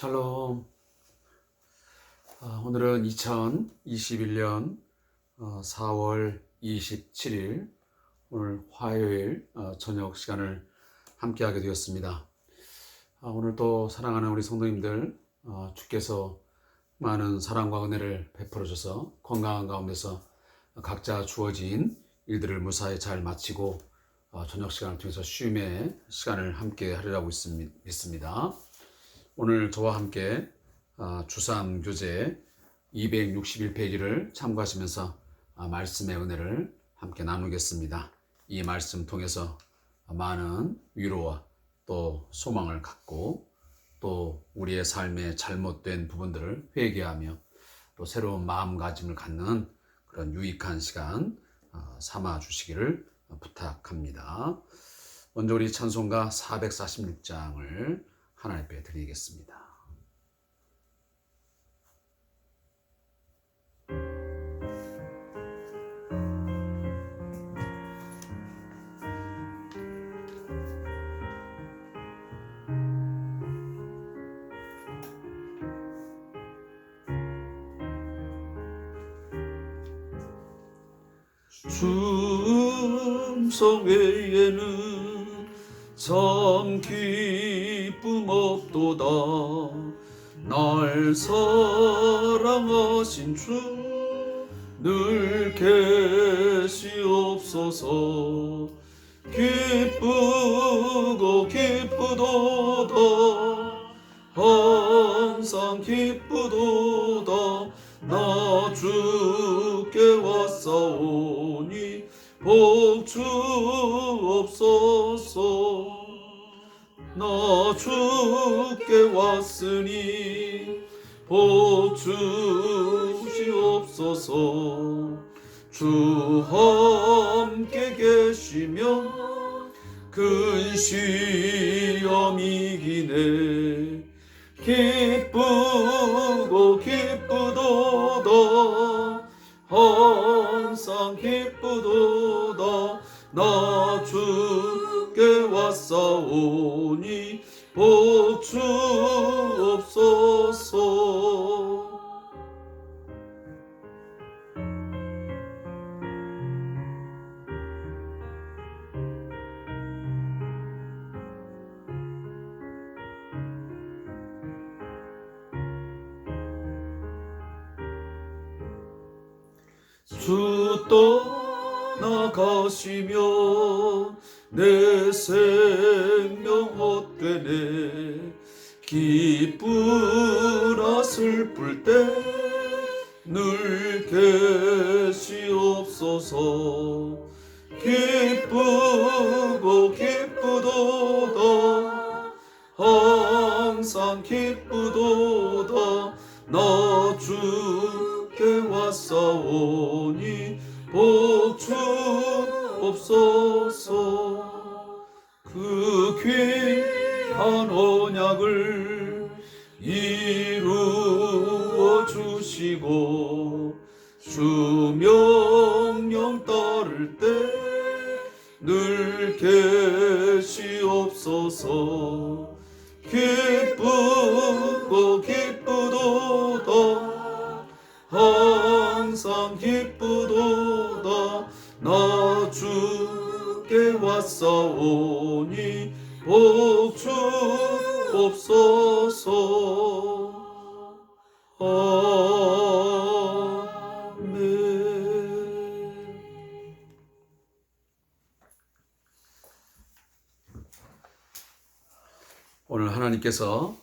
샬롬. 오늘은 2021년 4월 27일 오늘 화요일 저녁 시간을 함께하게 되었습니다. 오늘도 사랑하는 우리 성도님들, 주께서 많은 사랑과 은혜를 베풀어 줘서 건강한 가운데서 각자 주어진 일들을 무사히 잘 마치고 저녁 시간을 통해서 쉼의 시간을 함께 하리라고 믿습니다. 오늘 저와 함께 주삼교재 261페이지를 참고하시면서 말씀의 은혜를 함께 나누겠습니다. 이 말씀 통해서 많은 위로와 또 소망을 갖고 또 우리의 삶의 잘못된 부분들을 회개하며 또 새로운 마음가짐을 갖는 그런 유익한 시간 삼아 주시기를 부탁합니다. 먼저 우리 찬송가 446장을 하나님 앞에 드리겠습니다. 주 음성 외에는 참 기쁨 없도다. 날 사랑하신 주 늘 계시옵소서. 기쁘고 기쁘도다. 항상 기쁘도다. 나 주께 왔사오니 복 주옵소서. 나 주께 왔으니 복 주시옵소서. 주 함께 계시면 큰 시험 이기네. 기쁘고 기쁘도다. 항상 기쁘도다. 나 주께 왔사오니 복 주옵소서. 주 떠나가시면 내 생명 헛되네. 기쁘나 슬플 때 늘 계시옵소서. 기쁘고 기쁘도다. 항상 기쁘도다. 나 주께 왔사오니 복 주옵소서. 그 귀한 언약을 이루어 주시고 주 명령 따를 때 늘 계시옵소서. 기쁘고 기쁘도다. 항상 기쁘도다. 나 주께 왔사오니 복 주옵소서. 아멘. 오늘 하나님께서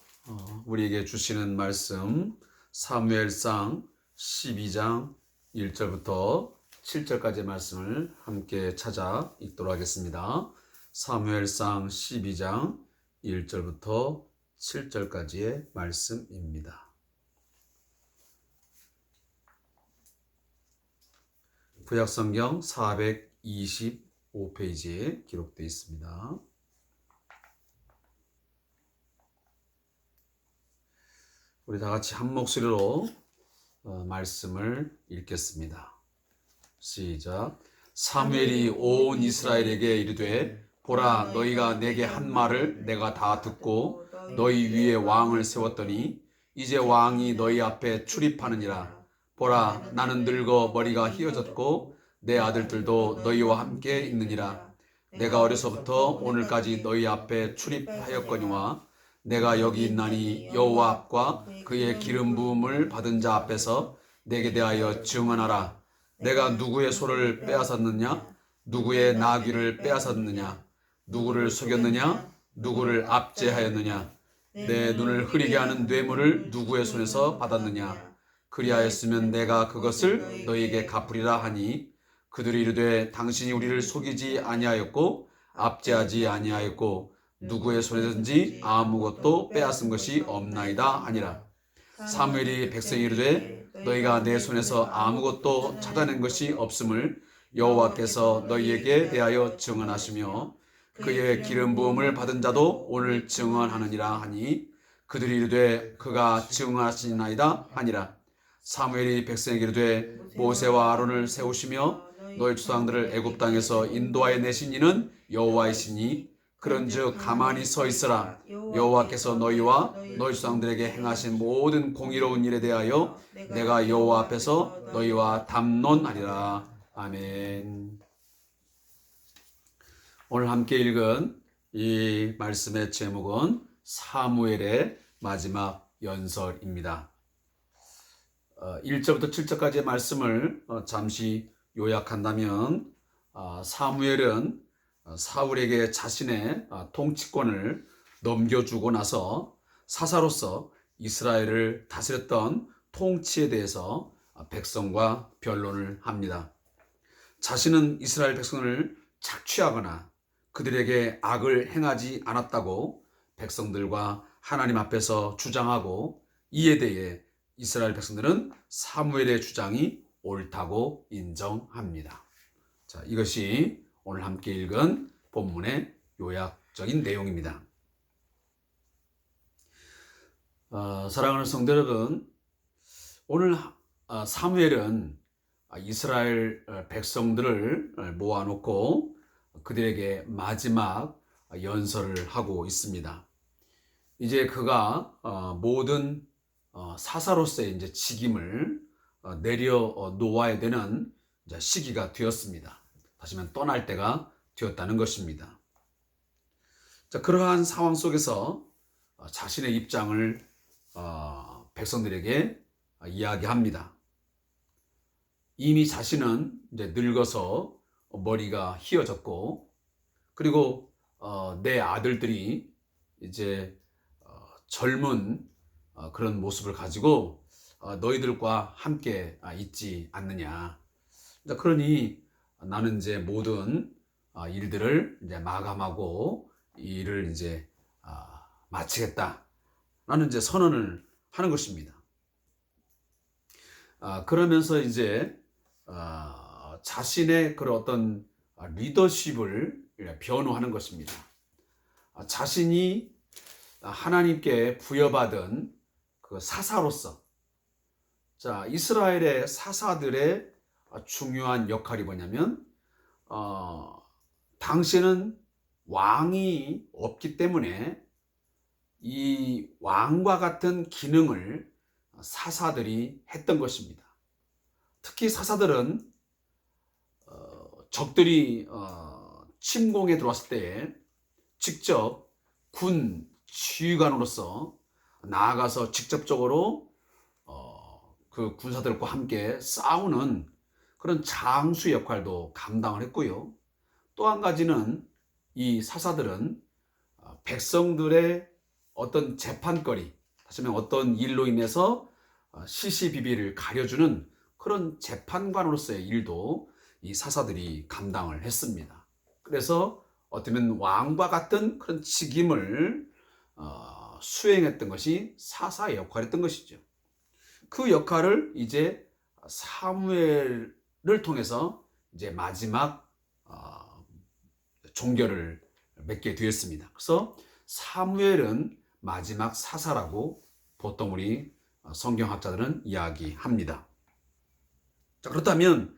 우리에게 주시는 말씀 사무엘상 12장 1절부터 7절까지의 말씀을 함께 찾아 읽도록 하겠습니다. 사무엘상 12장 1절부터 7절까지의 말씀입니다. 구약성경 425페이지에 기록되어 있습니다. 우리 다 같이 한 목소리로 말씀을 읽겠습니다. 시작. 사무엘이 온 이스라엘에게 이르되 보라, 너희가 내게 한 말을 내가 다 듣고 너희 위에 왕을 세웠더니 이제 왕이 너희 앞에 출입하느니라. 보라, 나는 늙어 머리가 휘어졌고 내 아들들도 너희와 함께 있느니라. 내가 어려서부터 오늘까지 너희 앞에 출입하였거니와 내가 여기 있나니 여호와 앞과 그의 기름 부음을 받은 자 앞에서 내게 대하여 증언하라. 내가 누구의 소를 빼앗았느냐? 누구의 나귀를 빼앗았느냐? 누구를 속였느냐? 누구를 압제하였느냐? 내 눈을 흐리게 하는 뇌물을 누구의 손에서 받았느냐? 그리하였으면 내가 그것을 너희에게 갚으리라 하니 그들이 이르되 당신이 우리를 속이지 아니하였고 압제하지 아니하였고 누구의 손에든지 아무것도 빼앗은 것이 없나이다 하니라. 사무엘이 백성이 이르되 너희가 내 손에서 아무것도 찾아낸 것이 없음을 여호와께서 너희에게 대하여 증언하시며 그의 기름 부음을 받은 자도 오늘 증언하느니라 하니 그들이 이르되 그가 증언하시나이다 하니라. 사무엘이 백성에게 이르되 모세와 아론을 세우시며 너희 조상들을 애굽 땅에서 인도하여 내신 이는 여호와이시니 그런즉 가만히 서 있으라. 여호와께서 너희와 너희 조상들에게 행하신 모든 공의로운 일에 대하여 내가 여호와 앞에서 너희와 담론하리라. 아멘. 오늘 함께 읽은 이 말씀의 제목은 사무엘의 마지막 연설입니다. 1절부터 7절까지의 말씀을 잠시 요약한다면 사무엘은 사울에게 자신의 통치권을 넘겨주고 나서 사사로서 이스라엘을 다스렸던 통치에 대해서 백성과 변론을 합니다. 자신은 이스라엘 백성을 착취하거나 그들에게 악을 행하지 않았다고 백성들과 하나님 앞에서 주장하고 이에 대해 이스라엘 백성들은 사무엘의 주장이 옳다고 인정합니다. 자, 이것이 오늘 함께 읽은 본문의 요약적인 내용입니다. 사랑하는 성도 여러분, 오늘 사무엘은 이스라엘 백성들을 모아놓고 그들에게 마지막 연설을 하고 있습니다. 이제 그가 모든 사사로서의 이제 직임을 내려 놓아야 되는 시기가 되었습니다. 다시 말하면 떠날 때가 되었다는 것입니다. 자, 그러한 상황 속에서 자신의 입장을 백성들에게 이야기합니다. 이미 자신은 이제 늙어서 머리가 휘어졌고, 그리고 내 아들들이 이제 젊은 그런 모습을 가지고 너희들과 함께 있지 않느냐. 그러니 나는 이제 모든 일들을 이제 마감하고 이 일을 이제 마치겠다라는 이제 선언을 하는 것입니다. 그러면서 이제 자신의 그런 어떤 리더십을 변호하는 것입니다. 자신이 하나님께 부여받은 그 사사로서, 자, 이스라엘의 사사들의 중요한 역할이 뭐냐면 당시에는 왕이 없기 때문에 이 왕과 같은 기능을 사사들이 했던 것입니다. 특히 사사들은 적들이 침공에 들어왔을 때 직접 군 지휘관으로서 나아가서 직접적으로 그 군사들과 함께 싸우는 그런 장수 역할도 감당을 했고요. 또 한 가지는 이 사사들은 백성들의 어떤 재판거리, 다시 말하면 어떤 일로 인해서 시시비비를 가려주는 그런 재판관으로서의 일도 이 사사들이 감당을 했습니다. 그래서 어쩌면 왕과 같은 그런 직임을 수행했던 것이 사사의 역할이었던 것이죠. 그 역할을 이제 사무엘을 통해서 이제 마지막 종결을 맺게 되었습니다. 그래서 사무엘은 마지막 사사라고 보통 우리 성경학자들은 이야기합니다. 자, 그렇다면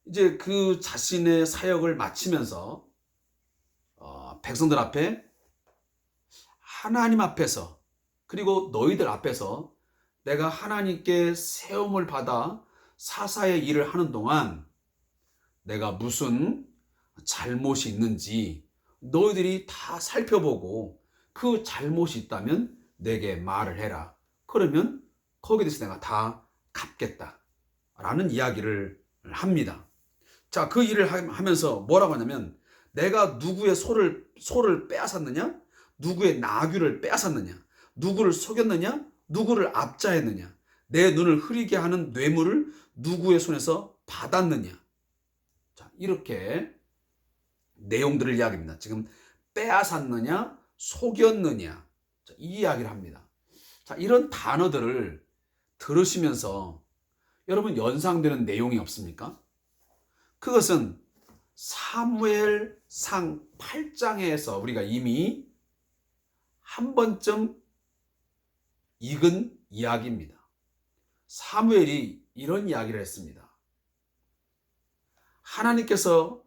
이제 그 자신의 사역을 마치면서 백성들 앞에 하나님 앞에서 그리고 너희들 앞에서 내가 하나님께 세움을 받아 사사의 일을 하는 동안 내가 무슨 잘못이 있는지 너희들이 다 살펴보고 그 잘못이 있다면 내게 말을 해라. 그러면 거기에 대해서 내가 다 갚겠다 라는 이야기를 합니다. 자, 그 일을 하면서 뭐라고 하냐면 내가 누구의 소를 빼앗았느냐, 누구의 나귀를 빼앗았느냐, 누구를 속였느냐, 누구를 압자했느냐, 내 눈을 흐리게 하는 뇌물을 누구의 손에서 받았느냐. 자, 이렇게 내용들을 이야기합니다. 지금 빼앗았느냐, 속였느냐, 자, 이 이야기를 합니다. 자, 이런 단어들을 들으시면서 여러분 연상되는 내용이 없습니까? 그것은 사무엘상 8장에서 우리가 이미 한 번쯤 읽은 이야기입니다. 사무엘이 이런 이야기를 했습니다. 하나님께서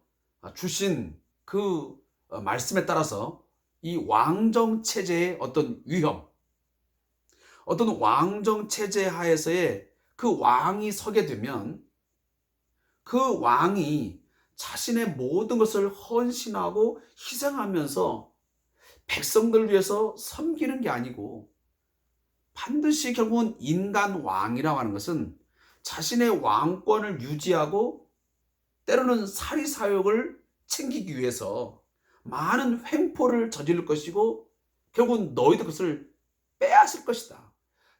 주신 그 말씀에 따라서 이 왕정체제의 어떤 위험, 어떤 왕정체제 하에서의 그 왕이 서게 되면 그 왕이 자신의 모든 것을 헌신하고 희생하면서 백성들을 위해서 섬기는 게 아니고 반드시 결국은 인간 왕이라고 하는 것은 자신의 왕권을 유지하고 때로는 사리사욕을 챙기기 위해서 많은 횡포를 저지를 것이고 결국은 너희들 것을 빼앗을 것이다.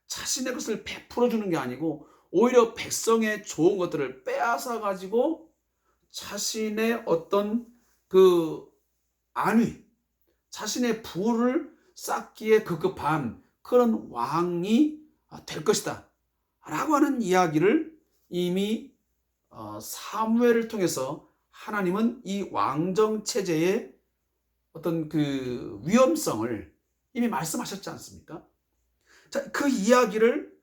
자신의 것을 베풀어 주는 게 아니고 오히려 백성의 좋은 것들을 빼앗아 가지고 자신의 어떤 그 안위, 자신의 부를 쌓기에 급급한 그런 왕이 될 것이다 라고 하는 이야기를 이미 사무엘을 통해서 하나님은 이 왕정체제의 어떤 그 위험성을 이미 말씀하셨지 않습니까? 자, 그 이야기를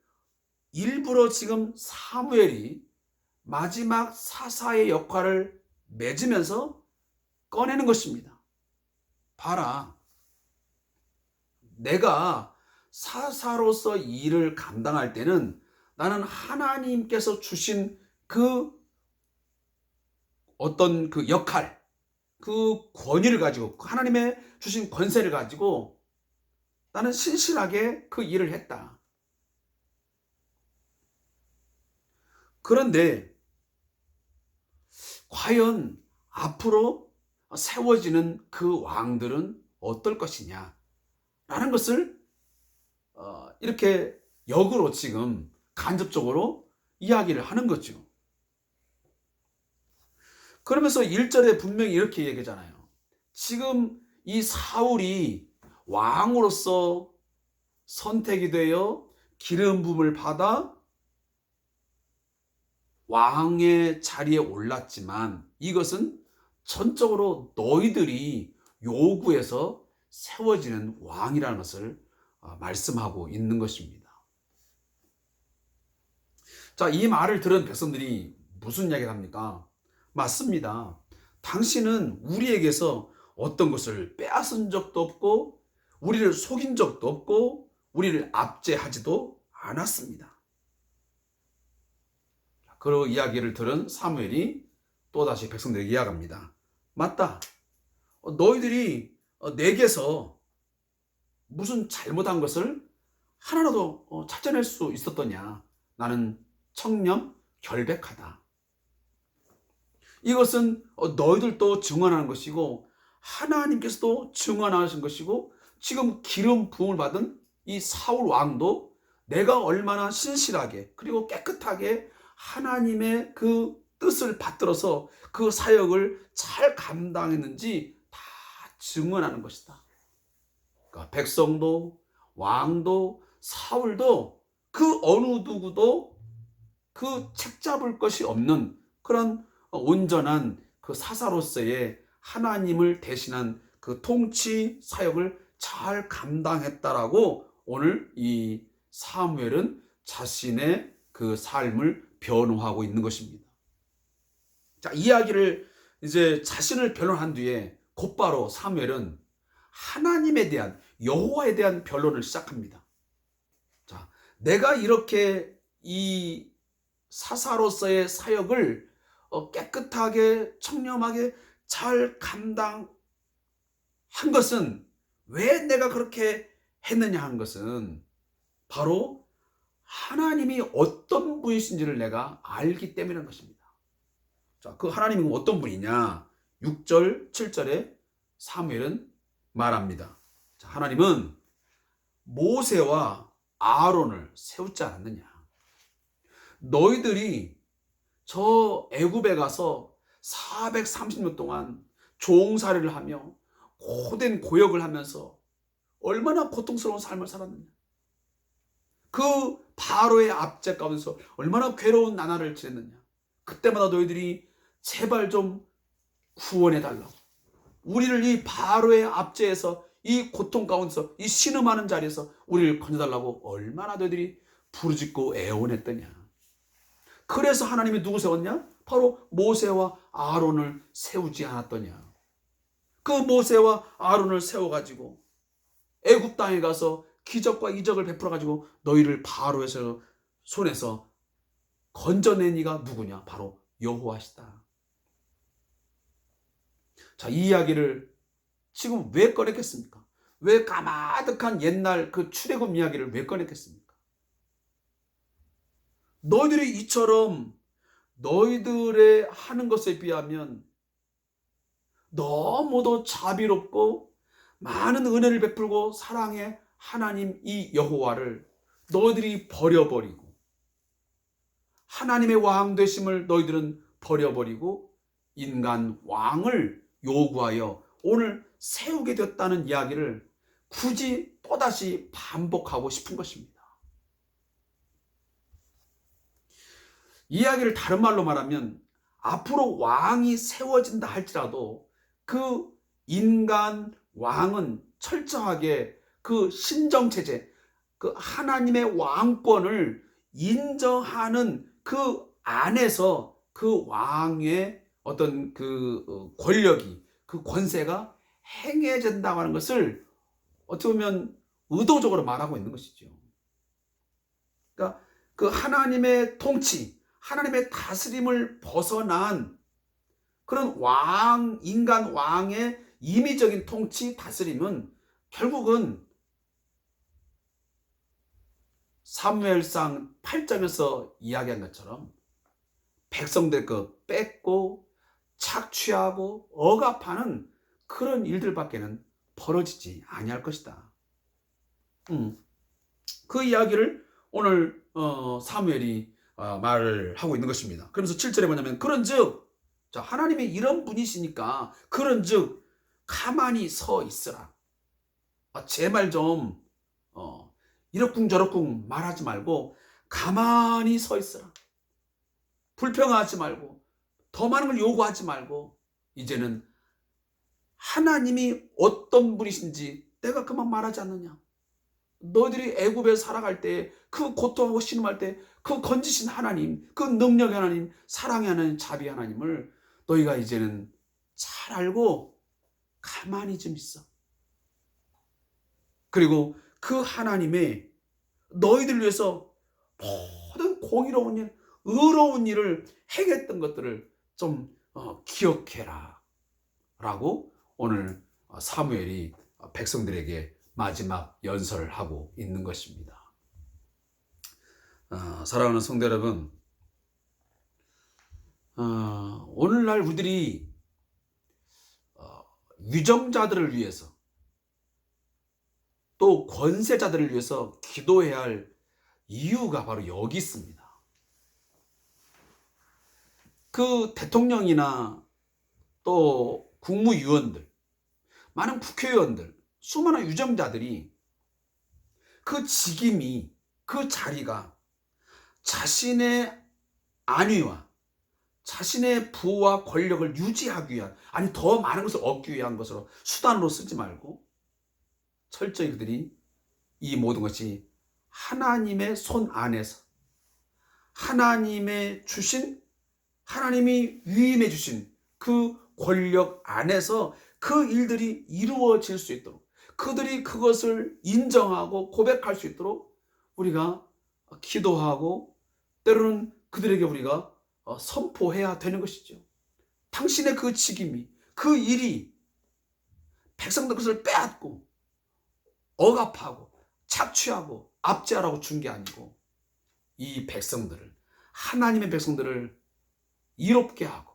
일부러 지금 사무엘이 마지막 사사의 역할을 맺으면서 꺼내는 것입니다. 봐라, 내가 사사로서 일을 감당할 때는 나는 하나님께서 주신 그 어떤 그 역할, 그 권위를 가지고 하나님의 주신 권세를 가지고 나는 신실하게 그 일을 했다. 그런데 과연 앞으로 세워지는 그 왕들은 어떨 것이냐 라는 것을 이렇게 역으로 지금 간접적으로 이야기를 하는 거죠. 그러면서 1절에 분명히 이렇게 얘기하잖아요. 지금 이 사울이 왕으로서 선택이 되어 기름 부음을 받아 왕의 자리에 올랐지만 이것은 전적으로 너희들이 요구해서 세워지는 왕이라는 것을 말씀하고 있는 것입니다. 자, 이 말을 들은 백성들이 무슨 이야기를 합니까? 맞습니다. 당신은 우리에게서 어떤 것을 빼앗은 적도 없고 우리를 속인 적도 없고 우리를 압제하지도 않았습니다. 그 이야기를 들은 사무엘이 또다시 백성들에게 이야기합니다. 맞다. 너희들이 내게서 무슨 잘못한 것을 하나라도 찾아낼 수 있었더냐. 나는 청렴 결백하다. 이것은 너희들도 증언하는 것이고 하나님께서도 증언하신 것이고 지금 기름 부음을 받은 이 사울 왕도 내가 얼마나 신실하게 그리고 깨끗하게 하나님의 그 뜻을 받들어서 그 사역을 잘 감당했는지 다 증언하는 것이다. 그러니까 백성도 왕도 사울도 그 어느 누구도 그 책잡을 것이 없는 그런 온전한 그 사사로서의 하나님을 대신한 그 통치 사역을 잘 감당했다라고 오늘 이 사무엘은 자신의 그 삶을 변호하고 있는 것입니다. 자, 이야기를 이제 자신을 변호한 뒤에 곧바로 사무엘은 하나님에 대한 여호와에 대한 변론을 시작합니다. 내가 이렇게 이 사사로서의 사역을 깨끗하게 청렴하게 잘 감당한 것은, 왜 내가 그렇게 했느냐 하는 것은 바로 하나님이 어떤 분이신지를 내가 알기 때문인 것입니다. 자, 그 하나님은 어떤 분이냐? 6절, 7절에 사무엘은 말합니다. 자, 하나님은 모세와 아론을 세우지 않았느냐? 너희들이 저 애굽에 가서 430년 동안 종살이를 하며 고된 고역을 하면서 얼마나 고통스러운 삶을 살았느냐? 그 바로의 압제 가운데서 얼마나 괴로운 나날을 지냈느냐? 그때마다 너희들이 제발 좀 구원해 달라고, 우리를 이 바로의 압제에서, 이 고통 가운데서, 이 신음하는 자리에서 우리를 건져달라고 얼마나 너희들이 부르짖고 애원했더냐? 그래서 하나님이 누구 세웠냐? 바로 모세와 아론을 세우지 않았더냐? 그 모세와 아론을 세워가지고 애굽 땅에 가서 기적과 이적을 베풀어가지고 너희를 바로에서 손에서 건져낸 이가 누구냐? 바로 여호와시다. 자, 이 이야기를 지금 왜 꺼냈겠습니까? 왜 까마득한 옛날 그 출애굽 이야기를 왜 꺼냈겠습니까? 너희들이 이처럼 너희들의 하는 것에 비하면 너무도 자비롭고 많은 은혜를 베풀고 사랑의 하나님 이 여호와를 너희들이 버려버리고, 하나님의 왕 되심을 너희들은 버려버리고 인간 왕을 요구하여 오늘 세우게 되었다는 이야기를 굳이 또다시 반복하고 싶은 것입니다. 이야기를 다른 말로 말하면, 앞으로 왕이 세워진다 할지라도 그 인간 왕은 철저하게 그 신정체제, 그 하나님의 왕권을 인정하는 그 안에서 그 왕의 어떤 그 권력이, 그 권세가 행해진다고 하는 것을 어떻게 보면 의도적으로 말하고 있는 것이죠. 그러니까 그 하나님의 통치, 하나님의 다스림을 벗어난 그런 왕, 인간 왕의 임의적인 통치, 다스림은 결국은 사무엘상 8장에서 이야기한 것처럼 백성들 그 뺏고 착취하고 억압하는 그런 일들밖에는 벌어지지 아니할 것이다. 그 이야기를 오늘 사무엘이 말을 하고 있는 것입니다. 그러면서 7절에 뭐냐면, 그런즉, 자, 하나님이 이런 분이시니까 그런즉 가만히 서 있으라. 제 말 좀 이러쿵저러쿵 말하지 말고 가만히 서 있으라. 불평하지 말고 더 많은 걸 요구하지 말고, 이제는 하나님이 어떤 분이신지 내가 그만 말하지 않느냐? 너희들이 애굽에 살아갈 때, 그 고통하고 신음할 때 그 건지신 하나님, 그 능력의 하나님, 사랑의 하나님, 자비의 하나님을 너희가 이제는 잘 알고 가만히 좀 있어. 그리고 그 하나님의 너희들 위해서 모든 공의로운 일, 의로운 일을 행했던 것들을 좀 기억해라 라고 오늘 사무엘이 백성들에게 마지막 연설을 하고 있는 것입니다. 사랑하는 성도 여러분, 오늘날 우리들이 위정자들을 위해서, 또 권세자들을 위해서 기도해야 할 이유가 바로 여기 있습니다. 그 대통령이나 또 국무위원들, 많은 국회의원들, 수많은 위정자들이 그 직임이, 그 자리가 자신의 안위와 자신의 부와 권력을 유지하기 위한, 아니 더 많은 것을 얻기 위한 것으로 수단으로 쓰지 말고 철저히 그들이 이 모든 것이 하나님의 손 안에서, 하나님의 주신, 하나님이 위임해 주신 그 권력 안에서 그 일들이 이루어질 수 있도록, 그들이 그것을 인정하고 고백할 수 있도록 우리가 기도하고 때로는 그들에게 우리가 선포해야 되는 것이죠. 당신의 그 직임이, 그 일이 백성들 것을 빼앗고 억압하고 착취하고 압제하라고 준 게 아니고 이 백성들을, 하나님의 백성들을 이롭게 하고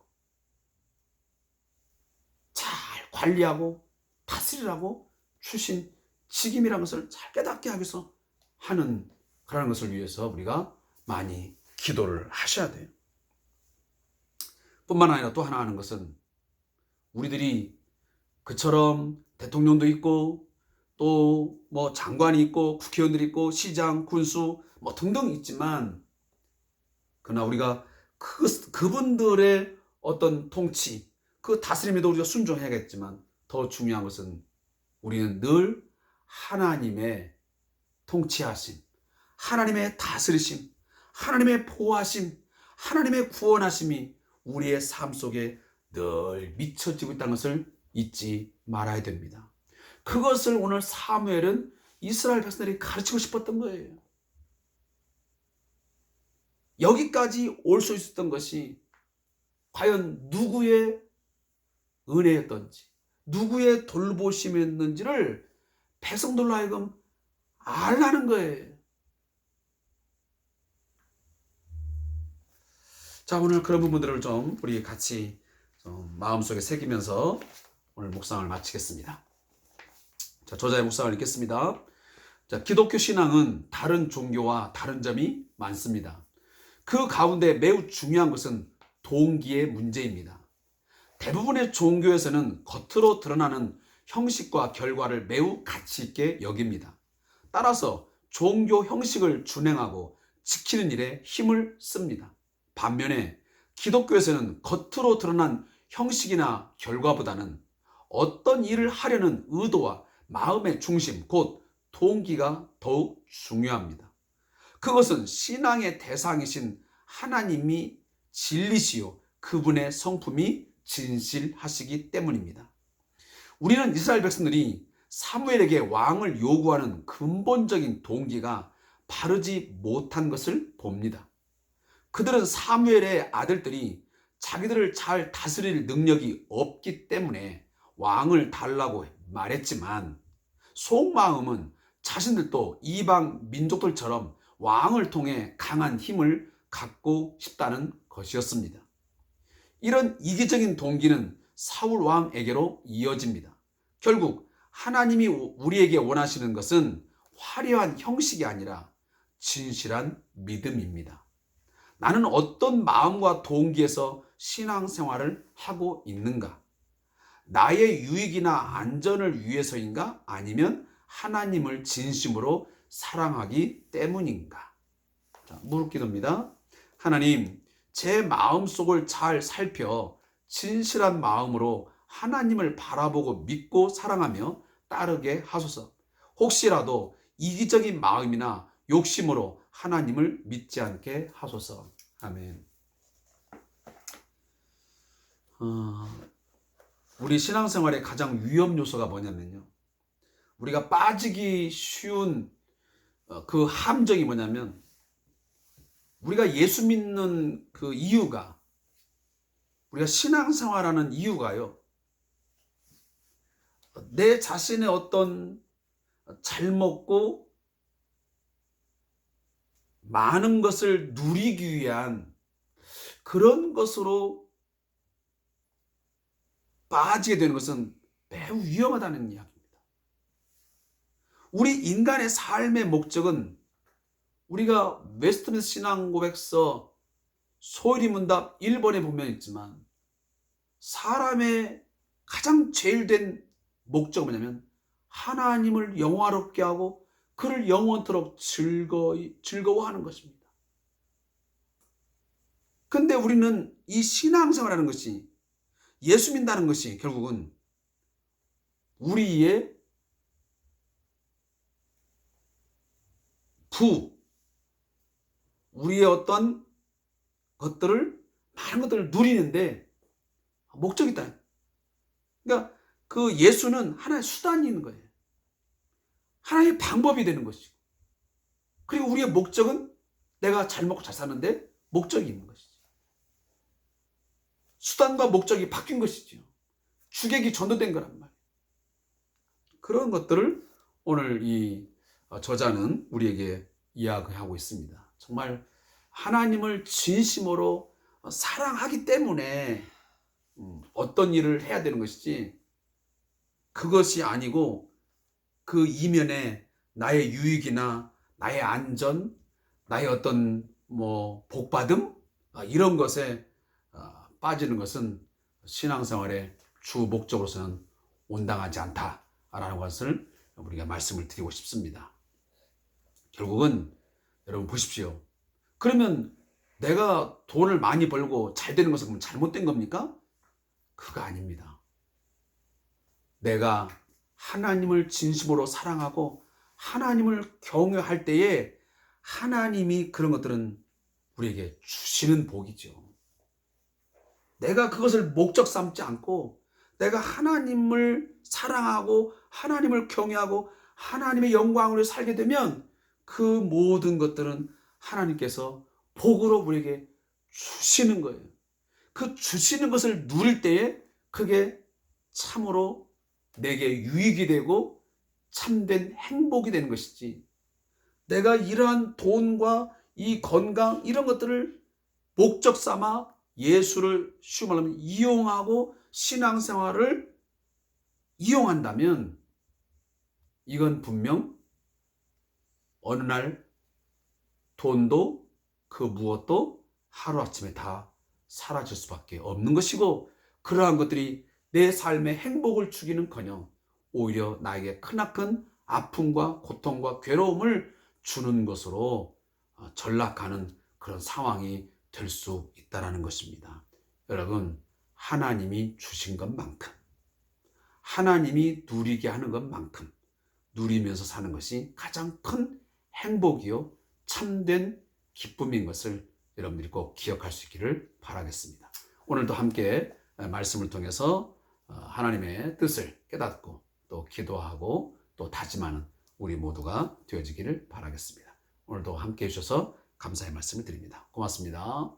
잘 관리하고 다스리라고 주신 직임이라는 것을 잘 깨닫게 하기 위해서 하는 그런 것을 위해서 우리가 많이 기도를 하셔야 돼요. 뿐만 아니라 또 하나 하는 것은 우리들이 그처럼 대통령도 있고 또 뭐 장관이 있고 국회의원들이 있고 시장, 군수 뭐 등등 있지만 그러나 우리가 그분들의 어떤 통치, 그 다스림에도 우리가 순종해야겠지만 더 중요한 것은 우리는 늘 하나님의 통치하심, 하나님의 다스리심, 하나님의 보호하심, 하나님의 구원하심이 우리의 삶 속에 늘 미쳐지고 있다는 것을 잊지 말아야 됩니다. 그것을 오늘 사무엘은 이스라엘 백성들이 가르치고 싶었던 거예요. 여기까지 올 수 있었던 것이 과연 누구의 은혜였던지, 누구의 돌보심이었는지를 백성들로 하여금 알라는 거예요. 자, 오늘 그런 부분들을 좀 우리 같이 좀 마음속에 새기면서 오늘 묵상을 마치겠습니다. 자, 저자의 묵상을 읽겠습니다. 자, 기독교 신앙은 다른 종교와 다른 점이 많습니다. 그 가운데 매우 중요한 것은 동기의 문제입니다. 대부분의 종교에서는 겉으로 드러나는 형식과 결과를 매우 가치 있게 여깁니다. 따라서 종교 형식을 준행하고 지키는 일에 힘을 씁니다. 반면에 기독교에서는 겉으로 드러난 형식이나 결과보다는 어떤 일을 하려는 의도와 마음의 중심, 곧 동기가 더욱 중요합니다. 그것은 신앙의 대상이신 하나님이 진리시요 그분의 성품이 진실하시기 때문입니다. 우리는 이스라엘 백성들이 사무엘에게 왕을 요구하는 근본적인 동기가 바르지 못한 것을 봅니다. 그들은 사무엘의 아들들이 자기들을 잘 다스릴 능력이 없기 때문에 왕을 달라고 말했지만 속마음은 자신들도 이방 민족들처럼 왕을 통해 강한 힘을 갖고 싶다는 것이었습니다. 이런 이기적인 동기는 사울 왕에게로 이어집니다. 결국 하나님이 우리에게 원하시는 것은 화려한 형식이 아니라 진실한 믿음입니다. 나는 어떤 마음과 동기에서 신앙생활을 하고 있는가? 나의 유익이나 안전을 위해서인가? 아니면 하나님을 진심으로 사랑하기 때문인가? 자, 무릎기도입니다. 하나님, 제 마음속을 잘 살펴 진실한 마음으로 하나님을 바라보고 믿고 사랑하며 따르게 하소서. 혹시라도 이기적인 마음이나 욕심으로 하나님을 믿지 않게 하소서. 아멘. 우리 신앙생활의 가장 위험 요소가 뭐냐면요, 우리가 빠지기 쉬운 그 함정이 뭐냐면, 우리가 예수 믿는 그 이유가, 우리가 신앙생활하는 이유가요, 내 자신의 어떤 잘 먹고 많은 것을 누리기 위한 그런 것으로 빠지게 되는 것은 매우 위험하다는 이야기입니다. 우리 인간의 삶의 목적은, 우리가 웨스트민스터 신앙고백서 소위문답 1번에 보면 있지만, 사람의 가장 제일 된 목적은 뭐냐면 하나님을 영화롭게 하고 그를 영원토록 즐거워하는 것입니다. 근데 우리는 이 신앙생활하는 것이, 예수 믿는다는 것이 결국은 우리의 우리의 어떤 것들을, 많은 것들을 누리는데 목적이 있다. 그러니까 그 예수는 하나의 수단이 있는 거예요. 하나의 방법이 되는 것이고, 그리고 우리의 목적은 내가 잘 먹고 잘 사는데 목적이 있는 것이지. 수단과 목적이 바뀐 것이죠. 주객이 전도된 거란 말이에요. 그런 것들을 오늘 이 저자는 우리에게 이야기하고 있습니다. 정말 하나님을 진심으로 사랑하기 때문에 어떤 일을 해야 되는 것이지, 그것이 아니고 그 이면에 나의 유익이나 나의 안전, 나의 어떤 복받음 이런 것에 빠지는 것은 신앙생활의 주 목적으로서는 온당하지 않다라는 것을 우리가 말씀을 드리고 싶습니다. 결국은 여러분 보십시오. 그러면 내가 돈을 많이 벌고 잘 되는 것은 그럼 잘못된 겁니까? 그거 아닙니다. 내가 하나님을 진심으로 사랑하고 하나님을 경외할 때에 하나님이 그런 것들은 우리에게 주시는 복이죠. 내가 그것을 목적 삼지 않고 내가 하나님을 사랑하고 하나님을 경외하고 하나님의 영광으로 살게 되면 그 모든 것들은 하나님께서 복으로 우리에게 주시는 거예요. 그 주시는 것을 누릴 때에 그게 참으로 내게 유익이 되고 참된 행복이 되는 것이지, 내가 이러한 돈과 이 건강 이런 것들을 목적 삼아 예수를 쉬운 말로 하면 이용하고 신앙생활을 이용한다면 이건 분명 어느 날 돈도 그 무엇도 하루아침에 다 사라질 수밖에 없는 것이고, 그러한 것들이 내 삶의 행복을 주기는커녕 오히려 나에게 크나큰 아픔과 고통과 괴로움을 주는 것으로 전락하는 그런 상황이 될 수 있다는 것입니다. 여러분, 하나님이 주신 것만큼, 하나님이 누리게 하는 것만큼 누리면서 사는 것이 가장 큰 행복이요 참된 기쁨인 것을 여러분들이 꼭 기억할 수 있기를 바라겠습니다. 오늘도 함께 말씀을 통해서 하나님의 뜻을 깨닫고 또 기도하고 또 다짐하는 우리 모두가 되어지기를 바라겠습니다. 오늘도 함께 해주셔서 감사의 말씀을 드립니다. 고맙습니다.